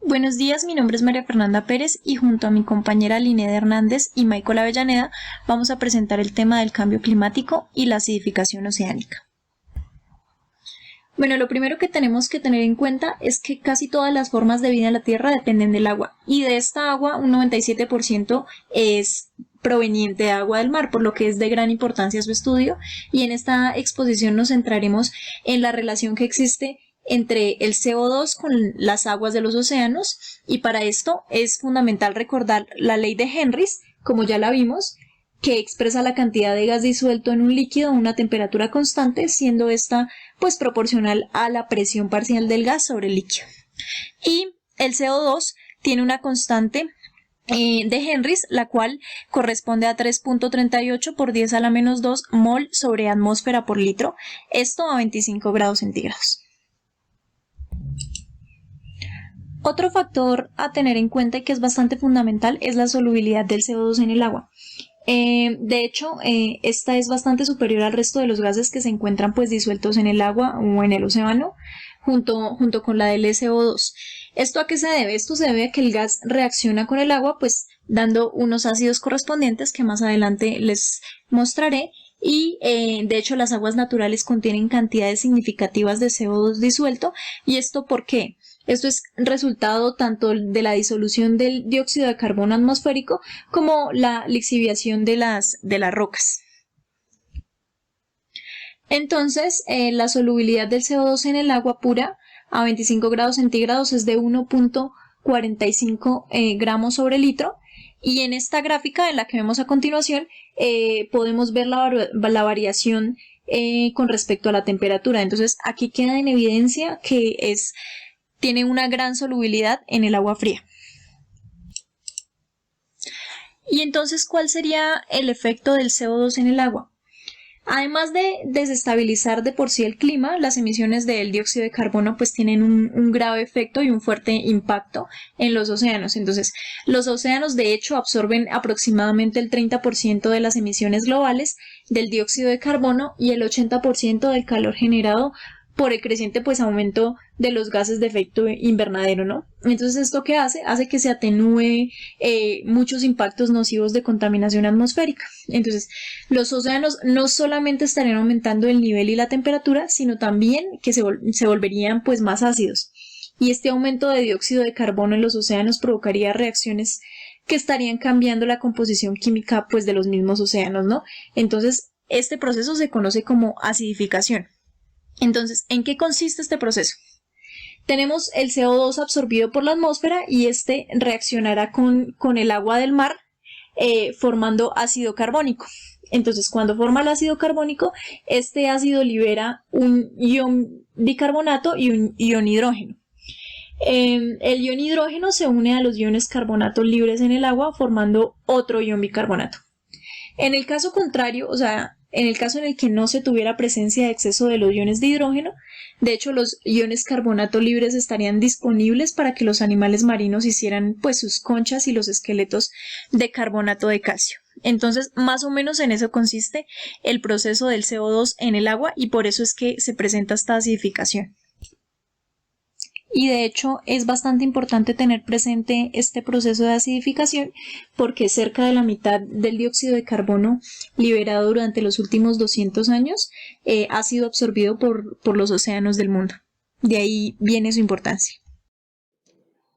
Buenos días, mi nombre es María Fernanda Pérez y junto a mi compañera Lineda Hernández y Michael Avellaneda vamos a presentar el tema del cambio climático y la acidificación oceánica. Bueno, lo primero que tenemos que tener en cuenta es que casi todas las formas de vida en la Tierra dependen del agua y de esta agua un 97% es proveniente de agua del mar, por lo que es de gran importancia su estudio y en esta exposición nos centraremos en la relación que existe entre el CO2 con las aguas de los océanos y para esto es fundamental recordar la ley de Henrys, como ya la vimos, que expresa la cantidad de gas disuelto en un líquido a una temperatura constante, siendo esta pues proporcional a la presión parcial del gas sobre el líquido. Y el CO2 tiene una constante de Henrys, la cual corresponde a 3.38 por 10 a la menos 2 mol sobre atmósfera por litro, esto a 25 grados centígrados. Otro factor a tener en cuenta y que es bastante fundamental es la solubilidad del CO2 en el agua. De hecho, esta es bastante superior al resto de los gases que se encuentran pues disueltos en el agua o en el océano, junto con la del SO2. ¿Esto a qué se debe? Esto se debe a que el gas reacciona con el agua, pues dando unos ácidos correspondientes que más adelante les mostraré. Y de hecho las aguas naturales contienen cantidades significativas de CO2 disuelto. ¿Y esto por qué? Esto es resultado tanto de la disolución del dióxido de carbono atmosférico como la lixiviación de las rocas. Entonces, la solubilidad del CO2 en el agua pura a 25 grados centígrados es de 1.45 gramos sobre litro. Y en esta gráfica, en la que vemos a continuación, podemos ver la variación con respecto a la temperatura. Entonces, aquí queda en evidencia que tiene una gran solubilidad en el agua fría. Y entonces, ¿cuál sería el efecto del CO2 en el agua? Además de desestabilizar de por sí el clima, las emisiones del dióxido de carbono pues tienen un grave efecto y un fuerte impacto en los océanos. Entonces, los océanos de hecho absorben aproximadamente el 30% de las emisiones globales del dióxido de carbono y el 80% del calor generado por el creciente pues aumento de los gases de efecto invernadero, ¿no? Entonces, ¿esto qué hace? Hace que se atenúe muchos impactos nocivos de contaminación atmosférica. Entonces, los océanos no solamente estarían aumentando el nivel y la temperatura, sino también que se volverían pues más ácidos. Y este aumento de dióxido de carbono en los océanos provocaría reacciones que estarían cambiando la composición química pues de los mismos océanos, ¿no? Entonces, este proceso se conoce como acidificación. Entonces, ¿en qué consiste este proceso? Tenemos el CO2 absorbido por la atmósfera y este reaccionará con el agua del mar formando ácido carbónico. Entonces, cuando forma el ácido carbónico, este ácido libera un ion bicarbonato y un ion hidrógeno. El ion hidrógeno se une a los iones carbonato libres en el agua formando otro ion bicarbonato. En el caso contrario, o sea, en el caso en el que no se tuviera presencia de exceso de los iones de hidrógeno, de hecho los iones carbonato libres estarían disponibles para que los animales marinos hicieran pues sus conchas y los esqueletos de carbonato de calcio. Entonces, más o menos en eso consiste el proceso del CO2 en el agua y por eso es que se presenta esta acidificación. Y de hecho es bastante importante tener presente este proceso de acidificación porque cerca de la mitad del dióxido de carbono liberado durante los últimos 200 años ha sido absorbido por los océanos del mundo. De ahí viene su importancia.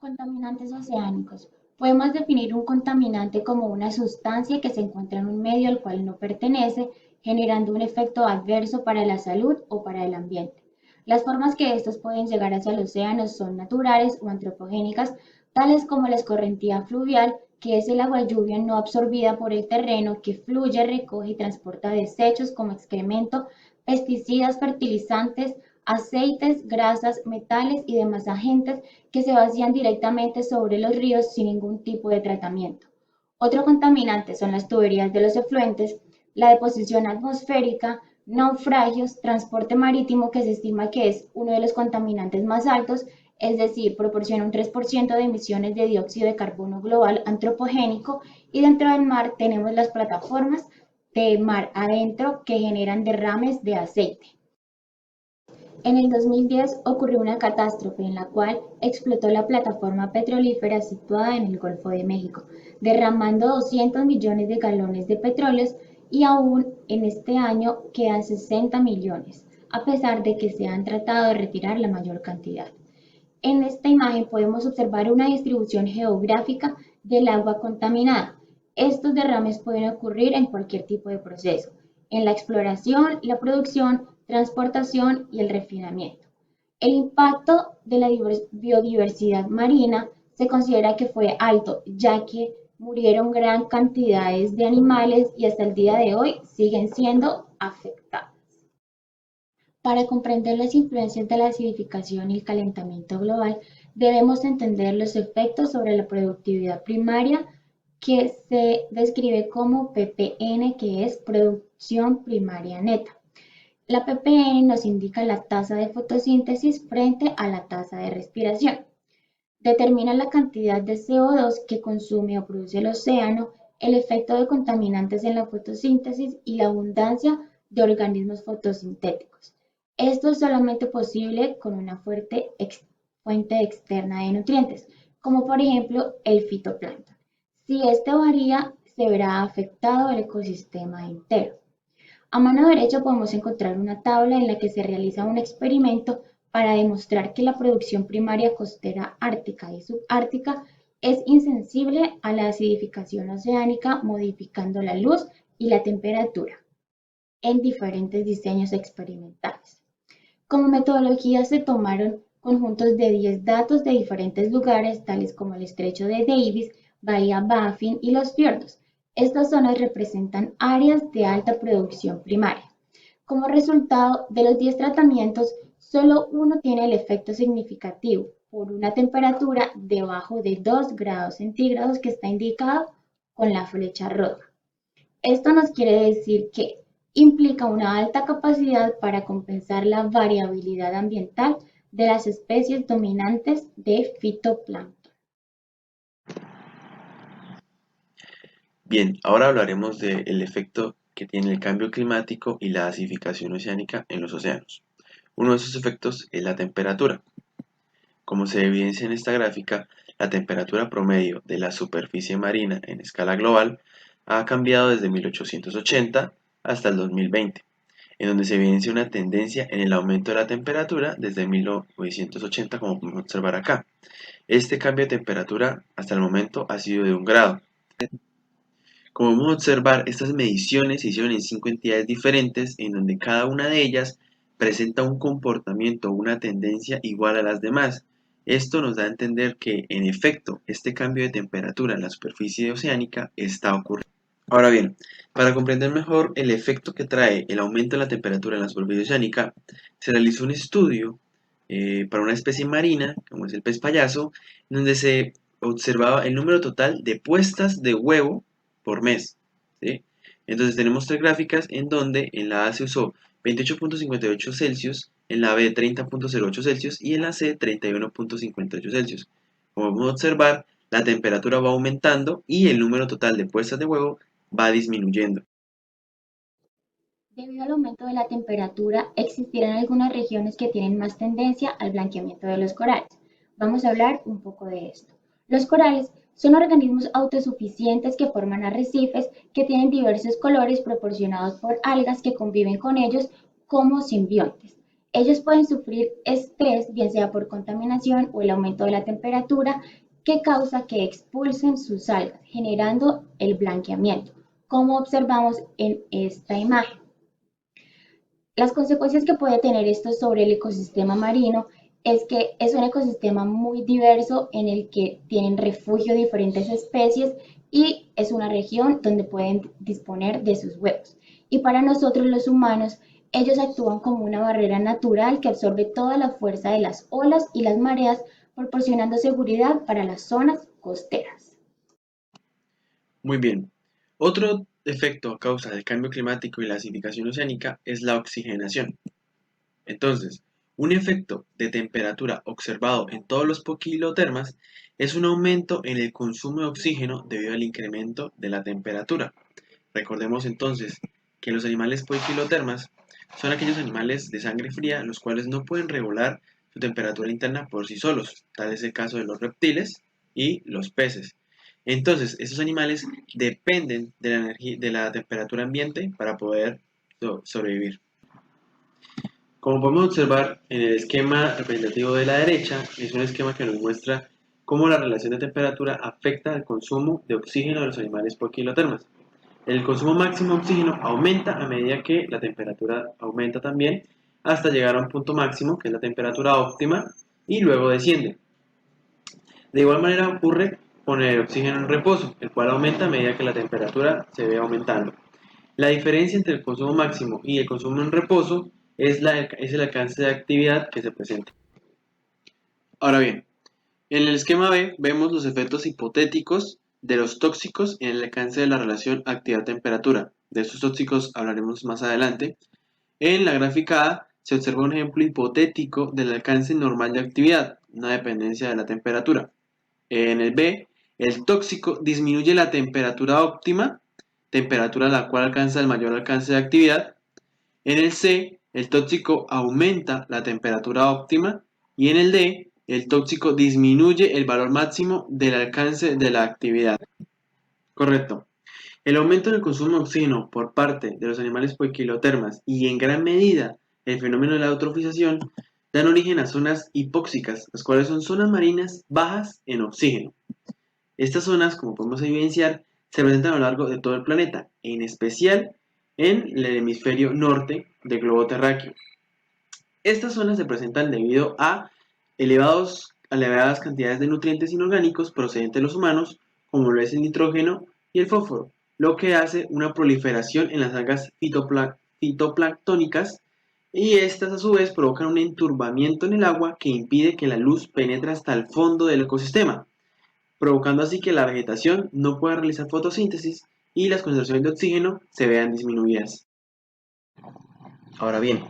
Contaminantes oceánicos. Podemos definir un contaminante como una sustancia que se encuentra en un medio al cual no pertenece, generando un efecto adverso para la salud o para el ambiente. Las formas que estos pueden llegar hacia el océano son naturales o antropogénicas, tales como la escorrentía fluvial, que es el agua lluvia no absorbida por el terreno que fluye, recoge y transporta desechos como excremento, pesticidas, fertilizantes, aceites, grasas, metales y demás agentes que se vacían directamente sobre los ríos sin ningún tipo de tratamiento. Otro contaminante son las tuberías de los efluentes, la deposición atmosférica, naufragios, transporte marítimo que se estima que es uno de los contaminantes más altos, es decir, proporciona un 3% de emisiones de dióxido de carbono global antropogénico y dentro del mar tenemos las plataformas de mar adentro que generan derrames de aceite. En el 2010 ocurrió una catástrofe en la cual explotó la plataforma petrolífera situada en el Golfo de México, derramando 200 millones de galones de petróleo y aún en este año quedan 60 millones, a pesar de que se han tratado de retirar la mayor cantidad. En esta imagen podemos observar una distribución geográfica del agua contaminada. Estos derrames pueden ocurrir en cualquier tipo de proceso, en la exploración, la producción, transportación y el refinamiento. El impacto de la biodiversidad marina se considera que fue alto, ya que murieron gran cantidades de animales y hasta el día de hoy siguen siendo afectados. Para comprender las influencias de la acidificación y el calentamiento global, debemos entender los efectos sobre la productividad primaria que se describe como ppn, que es producción primaria neta. La ppn nos indica la tasa de fotosíntesis frente a la tasa de respiración. Determina la cantidad de CO2 que consume o produce el océano, el efecto de contaminantes en la fotosíntesis y la abundancia de organismos fotosintéticos. Esto es solamente posible con una fuente externa de nutrientes, como por ejemplo el fitoplancton. Si este varía, se verá afectado el ecosistema entero. A mano derecha podemos encontrar una tabla en la que se realiza un experimento para demostrar que la producción primaria costera ártica y subártica es insensible a la acidificación oceánica, modificando la luz y la temperatura en diferentes diseños experimentales. Como metodología se tomaron conjuntos de 10 datos de diferentes lugares, tales como el estrecho de Davis, Bahía Baffin y los fiordos. Estas zonas representan áreas de alta producción primaria. Como resultado de los 10 tratamientos, solo uno tiene el efecto significativo por una temperatura debajo de 2 grados centígrados que está indicado con la flecha roja. Esto nos quiere decir que implica una alta capacidad para compensar la variabilidad ambiental de las especies dominantes de fitoplancton. Bien, ahora hablaremos del efecto que tiene el cambio climático y la acidificación oceánica en los océanos. Uno de esos efectos es la temperatura. Como se evidencia en esta gráfica, la temperatura promedio de la superficie marina en escala global ha cambiado desde 1880 hasta el 2020, en donde se evidencia una tendencia en el aumento de la temperatura desde 1980, como podemos observar acá. Este cambio de temperatura hasta el momento ha sido de 1 grado. Como podemos observar, estas mediciones se hicieron en 5 entidades diferentes, en donde cada una de ellas presenta un comportamiento o una tendencia igual a las demás. Esto nos da a entender que, en efecto, este cambio de temperatura en la superficie oceánica está ocurriendo. Ahora bien, para comprender mejor el efecto que trae el aumento de la temperatura en la superficie oceánica, se realizó un estudio para una especie marina, como es el pez payaso, en donde se observaba el número total de puestas de huevo por mes, ¿sí? Entonces tenemos 3 gráficas en donde en la A se usó 28.58 Celsius, en la B 30.08 Celsius y en la C 31.58 Celsius. Como podemos observar, la temperatura va aumentando y el número total de puestas de huevo va disminuyendo. Debido al aumento de la temperatura, existirán algunas regiones que tienen más tendencia al blanqueamiento de los corales. Vamos a hablar un poco de esto. Los corales son organismos autosuficientes que forman arrecifes que tienen diversos colores proporcionados por algas que conviven con ellos como simbiontes. Ellos pueden sufrir estrés, bien sea por contaminación o el aumento de la temperatura, que causa que expulsen sus algas, generando el blanqueamiento, como observamos en esta imagen. Las consecuencias que puede tener esto sobre el ecosistema marino es que es un ecosistema muy diverso en el que tienen refugio diferentes especies y es una región donde pueden disponer de sus huevos. Y para nosotros los humanos, ellos actúan como una barrera natural que absorbe toda la fuerza de las olas y las mareas, proporcionando seguridad para las zonas costeras. Muy bien. Otro efecto a causa del cambio climático y la acidificación oceánica es la oxigenación. Entonces, un efecto de temperatura observado en todos los poquilotermas es un aumento en el consumo de oxígeno debido al incremento de la temperatura. Recordemos entonces que los animales poiquilotermas son aquellos animales de sangre fría los cuales no pueden regular su temperatura interna por sí solos. Tal es el caso de los reptiles y los peces. Entonces, estos animales dependen de la energía, de la temperatura ambiente para poder sobrevivir. Como podemos observar en el esquema representativo de la derecha, es un esquema que nos muestra cómo la relación de temperatura afecta al consumo de oxígeno de los animales por kilotermas. El consumo máximo de oxígeno aumenta a medida que la temperatura aumenta también, hasta llegar a un punto máximo, que es la temperatura óptima, y luego desciende. De igual manera ocurre con el oxígeno en reposo, el cual aumenta a medida que la temperatura se ve aumentando. La diferencia entre el consumo máximo y el consumo en reposo es el alcance de actividad que se presenta. Ahora bien, en el esquema B vemos los efectos hipotéticos de los tóxicos en el alcance de la relación actividad-temperatura. De estos tóxicos hablaremos más adelante. En la gráfica A se observa un ejemplo hipotético del alcance normal de actividad, una dependencia de la temperatura. En el B, el tóxico disminuye la temperatura óptima, temperatura a la cual alcanza el mayor alcance de actividad. En el C, el tóxico aumenta la temperatura óptima. Y en el D, el tóxico disminuye el valor máximo del alcance de la actividad. Correcto. El aumento del consumo de oxígeno por parte de los animales poiquilotermas y en gran medida el fenómeno de la eutrofización dan origen a zonas hipóxicas, las cuales son zonas marinas bajas en oxígeno. Estas zonas, como podemos evidenciar, se presentan a lo largo de todo el planeta, en especial en el hemisferio norte del globo terráqueo. Estas zonas se presentan debido a elevadas cantidades de nutrientes inorgánicos procedentes de los humanos, como lo es el nitrógeno y el fósforo, lo que hace una proliferación en las algas fitoplanctónicas, y estas a su vez provocan un enturbamiento en el agua que impide que la luz penetre hasta el fondo del ecosistema, provocando así que la vegetación no pueda realizar fotosíntesis y las concentraciones de oxígeno se vean disminuidas. Ahora bien,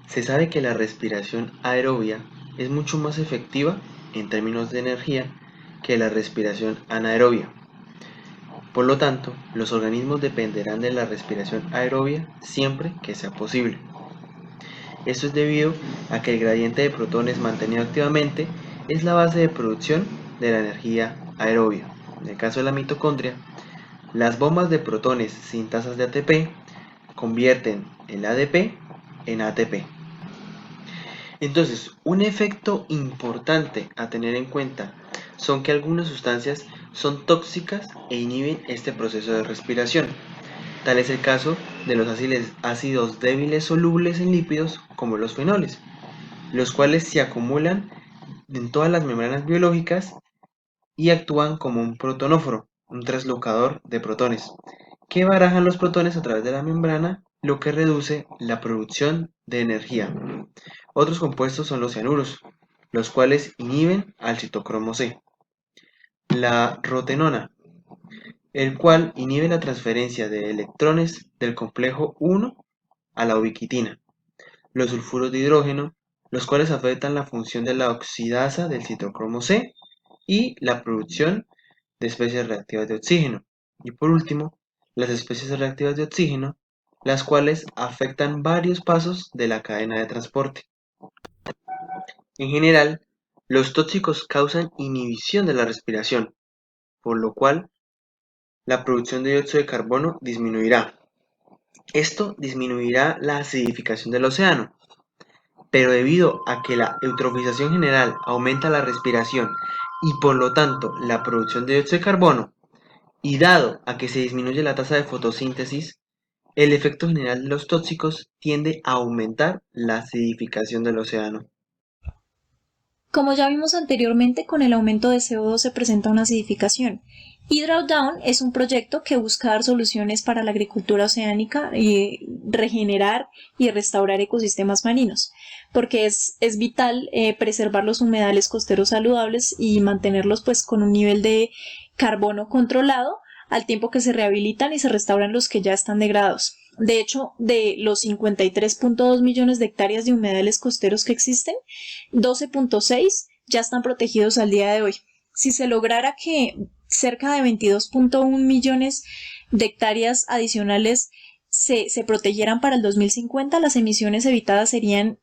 se sabe que la respiración aerobia es mucho más efectiva en términos de energía que la respiración anaerobia. Por lo tanto, los organismos dependerán de la respiración aerobia siempre que sea posible. Esto es debido a que el gradiente de protones mantenido activamente es la base de producción de la energía aerobia. En el caso de la mitocondria, las bombas de protones sintasas de ATP convierten el ADP en ATP. Entonces, un efecto importante a tener en cuenta son que algunas sustancias son tóxicas e inhiben este proceso de respiración. Tal es el caso de los ácidos débiles solubles en lípidos, como los fenoles, los cuales se acumulan en todas las membranas biológicas y actúan como un protonóforo, un translocador de protones, que barajan los protones a través de la membrana, lo que reduce la producción de energía. Otros compuestos son los cianuros, los cuales inhiben al citocromo C. La rotenona, el cual inhibe la transferencia de electrones del complejo 1 a la ubiquitina. Los sulfuros de hidrógeno, los cuales afectan la función de la oxidasa del citocromo C y la producción de especies reactivas de oxígeno. Y por último, las especies reactivas de oxígeno, las cuales afectan varios pasos de la cadena de transporte. En general, los tóxicos causan inhibición de la respiración, por lo cual la producción de dióxido de carbono disminuirá. Esto disminuirá la acidificación del océano, pero debido a que la eutrofización general aumenta la respiración y por lo tanto la producción de dióxido de carbono, y dado a que se disminuye la tasa de fotosíntesis, el efecto general de los tóxicos tiende a aumentar la acidificación del océano. Como ya vimos anteriormente, con el aumento de CO2 se presenta una acidificación. Y Drawdown es un proyecto que busca dar soluciones para la agricultura oceánica y regenerar y restaurar ecosistemas marinos, porque es vital preservar los humedales costeros saludables y mantenerlos pues con un nivel de carbono controlado al tiempo que se rehabilitan y se restauran los que ya están degradados. De hecho, de los 53.2 millones de hectáreas de humedales costeros que existen, 12.6 ya están protegidos al día de hoy. Si se lograra que cerca de 22.1 millones de hectáreas adicionales se protegieran para el 2050, las emisiones evitadas serían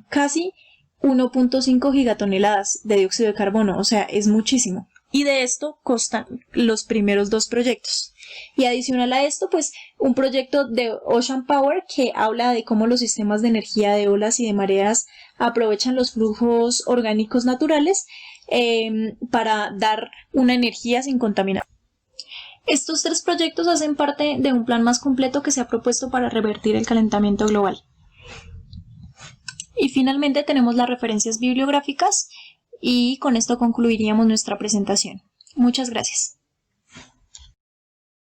casi 1.5 gigatoneladas de dióxido de carbono, o sea, es muchísimo. Y de esto constan los primeros 2 proyectos. Y adicional a esto, pues, un proyecto de Ocean Power que habla de cómo los sistemas de energía de olas y de mareas aprovechan los flujos orgánicos naturales para dar una energía sin contaminar. Estos 3 proyectos hacen parte de un plan más completo que se ha propuesto para revertir el calentamiento global. Y finalmente tenemos las referencias bibliográficas y con esto concluiríamos nuestra presentación. Muchas gracias.